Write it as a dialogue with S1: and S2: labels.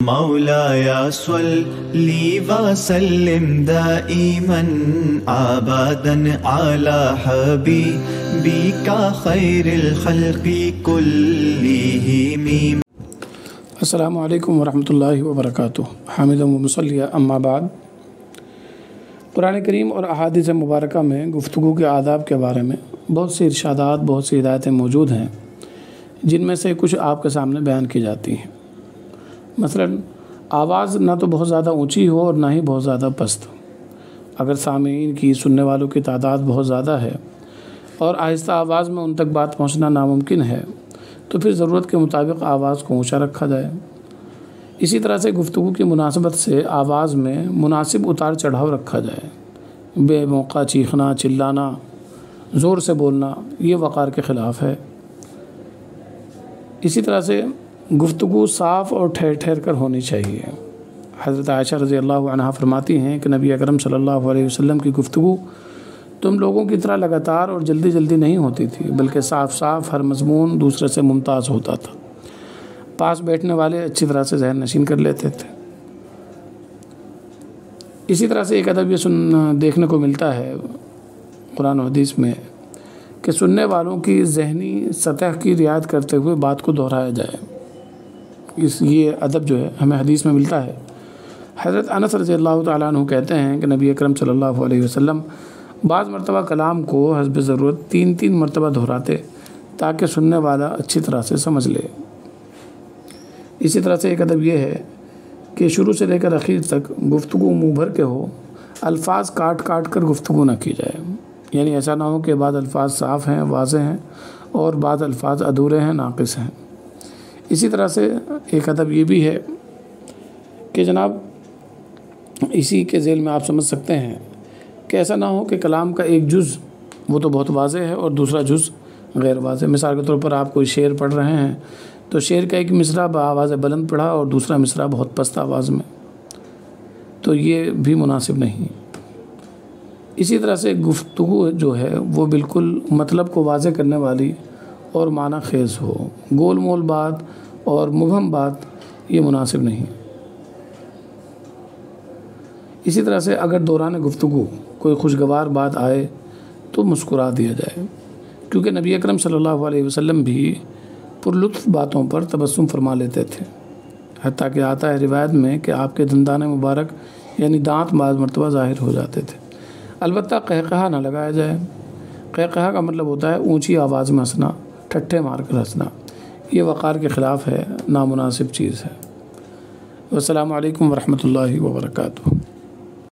S1: مولاي صل وسلم دائما ابدا على حبيبك خير الخلق كلهم.
S2: السلام علیکم ورحمۃ اللہ وبرکاتہ. حامد و مصلی اما بعد. قرآن کریم اور احادیث مبارکہ میں گفتگو کے آداب کے بارے میں بہت سی ارشادات، بہت سی ہدایتیں موجود ہیں، جن میں سے کچھ آپ کے سامنے بیان کی جاتی ہیں. مثلا آواز نہ تو بہت زیادہ اونچی ہو اور نہ ہی بہت زیادہ پست. اگر سامعین کی، سننے والوں کی تعداد بہت زیادہ ہے اور آہستہ آواز میں ان تک بات پہنچنا ناممکن ہے تو پھر ضرورت کے مطابق آواز کو اونچا رکھا جائے. اسی طرح سے گفتگو کی مناسبت سے آواز میں مناسب اتار چڑھاؤ رکھا جائے. بے موقع چیخنا، چلانا، زور سے بولنا یہ وقار کے خلاف ہے. اسی طرح سے گفتگو صاف اور ٹھہر ٹھہر کر ہونی چاہیے. حضرت عائشہ رضی اللہ عنہا فرماتی ہیں کہ نبی اکرم صلی اللہ علیہ وسلم کی گفتگو تم لوگوں کی طرح لگاتار اور جلدی جلدی نہیں ہوتی تھی، بلکہ صاف صاف ہر مضمون دوسرے سے ممتاز ہوتا تھا. پاس بیٹھنے والے اچھی طرح سے ذہن نشین کر لیتے تھے. اسی طرح سے ایک ادب یہ دیکھنے کو ملتا ہے قرآن و حدیث میں کہ سننے والوں کی ذہنی سطح کی رعایت کرتے ہوئے بات کو دہرایا جائے. یہ ادب جو ہے ہمیں حدیث میں ملتا ہے. حضرت انس رضی اللہ تعالیٰ عنہ کہتے ہیں کہ نبی اکرم صلی اللہ علیہ وسلم بعض مرتبہ کلام کو حسب ضرورت 3 مرتبہ دہراتے تاکہ سننے والا اچھی طرح سے سمجھ لے. اسی طرح سے ایک ادب یہ ہے کہ شروع سے لے کر اخیر تک گفتگو منہ بھر کے ہو، الفاظ کاٹ کاٹ کر گفتگو نہ کی جائے. یعنی ایسا نہ ہو کہ بعض الفاظ صاف ہیں، واضح ہیں، اور بعض الفاظ ادھورے ہیں، ناقص ہیں. اسی طرح سے ایک ادب یہ بھی ہے کہ جناب اسی کے ذیل میں آپ سمجھ سکتے ہیں کہ ایسا نہ ہو کہ کلام کا ایک جز وہ تو بہت واضح ہے اور دوسرا جز غیر واضح. مثال کے طور پر آپ کوئی شعر پڑھ رہے ہیں تو شعر کا ایک مصرع بآواز بلند پڑھا اور دوسرا مصرع بہت پست آواز میں، تو یہ بھی مناسب نہیں. اسی طرح سے گفتگو جو ہے وہ بالکل مطلب کو واضح کرنے والی اور معنی خیز ہو. گول مول بات اور مبہم بات یہ مناسب نہیں. اسی طرح سے اگر دوران گفتگو کوئی خوشگوار بات آئے تو مسکرا دیا جائے، کیونکہ نبی اکرم صلی اللہ علیہ وسلم بھی پرلطف باتوں پر تبسم فرما لیتے تھے. حتیٰ کہ آتا ہے روایت میں کہ آپ کے دندان مبارک یعنی دانت بعض مرتبہ ظاہر ہو جاتے تھے. البتہ قہقہا نہ لگایا جائے. قہقہا کا مطلب ہوتا ہے اونچی آواز میں ہنسنا، ٹھٹھے مار کر ہنسنا. یہ وقار کے خلاف ہے، نامناسب چیز ہے. والسلام علیکم ورحمۃ اللہ وبرکاتہ.